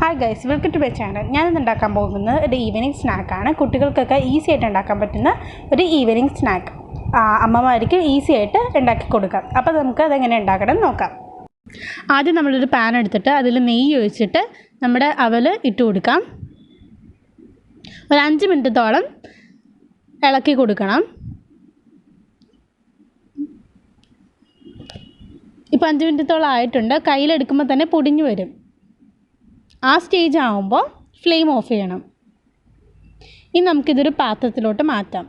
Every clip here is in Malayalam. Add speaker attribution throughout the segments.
Speaker 1: Hi guys, welcome to my channel. ഞാനിന്ന് ഉണ്ടാക്കാൻ പോകുന്നത് ഒരു ഈവനിങ് സ്നാക്കാണ്. കുട്ടികൾക്കൊക്കെ ഈസി ആയിട്ട് ഉണ്ടാക്കാൻ പറ്റുന്ന ഒരു ഈവനിങ് സ്നാക്ക്. അമ്മമാർക്ക് ഈസി ആയിട്ട് ഉണ്ടാക്കി കൊടുക്കാം. അപ്പോൾ നമുക്ക് അതെങ്ങനെ ഉണ്ടാക്കണം നോക്കാം. ആദ്യം നമ്മളൊരു പാൻ എടുത്തിട്ട് അതിൽ നെയ്യ് ഒഴിച്ചിട്ട് നമ്മുടെ അവൽ ഇട്ട് കൊടുക്കാം. ഒരു 5 മിനിറ്റത്തോളം ഇളക്കി കൊടുക്കണം. ഇപ്പോൾ 5 മിനിറ്റത്തോളം ആയിട്ടുണ്ട്. കയ്യിലെടുക്കുമ്പോൾ തന്നെ പൊടിഞ്ഞു വരും. ആ സ്റ്റേജ് ആകുമ്പോൾ ഫ്ലെയിം ഓഫ് ചെയ്യണം. ഇനി നമുക്കിതൊരു പാത്രത്തിലോട്ട് മാറ്റാം.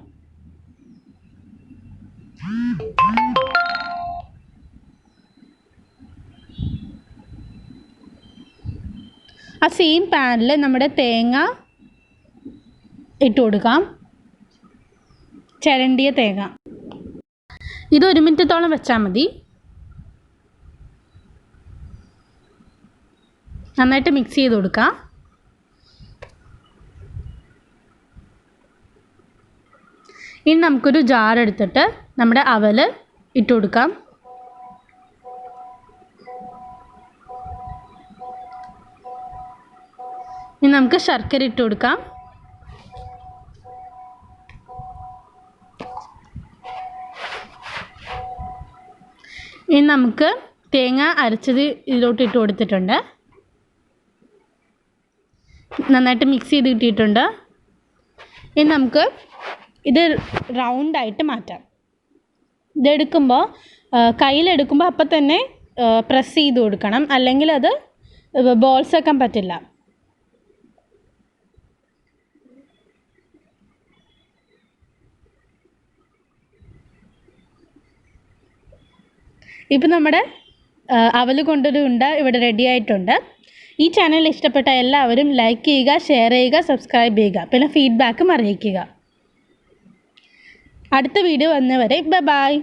Speaker 1: ആ സെയിം പാനിൽ നമ്മുടെ തേങ്ങ ഇട്ട് കൊടുക്കാം. ചിരണ്ടിയ തേങ്ങ. ഇത് 1 മിനിറ്റത്തോളം വെച്ചാൽ മതി. നന്നായിട്ട് മിക്സ് ചെയ്ത് കൊടുക്കാം. ഇനി നമുക്കൊരു ജാർ എടുത്തിട്ട് നമ്മുടെ അവൽ ഇട്ട് കൊടുക്കാം. ഇനി നമുക്ക് ശർക്കര ഇട്ട് കൊടുക്കാം. ഇനി നമുക്ക് തേങ്ങ അരച്ചത് ഇതിലോട്ട് ഇട്ട് കൊടുത്തിട്ടുണ്ട്. നന്നായിട്ട് മിക്സ് ചെയ്ത് കിട്ടിയിട്ടുണ്ട്. ഇനി നമുക്ക് ഇത് റൗണ്ടായിട്ട് മാറ്റാം. ഇതെടുക്കുമ്പോൾ കയ്യിലെടുക്കുമ്പോൾ അപ്പം തന്നെ പ്രസ് ചെയ്ത് കൊടുക്കണം, അല്ലെങ്കിൽ അത് ബോൾസ് ആക്കാൻ പറ്റില്ല. ഇപ്പം നമ്മുടെ അവൽ കൊണ്ടൊരു ഉണ്ട ഇവിടെ റെഡി ആയിട്ടുണ്ട്. ഈ ചാനൽ ഇഷ്ടപ്പെട്ട എല്ലാവരും ലൈക്ക് ചെയ്യുക, ഷെയർ ചെയ്യുക, സബ്സ്ക്രൈബ് ചെയ്യുക, പിന്നെ ഫീഡ്ബാക്കും അറിയിക്കുക. അടുത്ത വീഡിയോ വന്നവരെ ബൈ.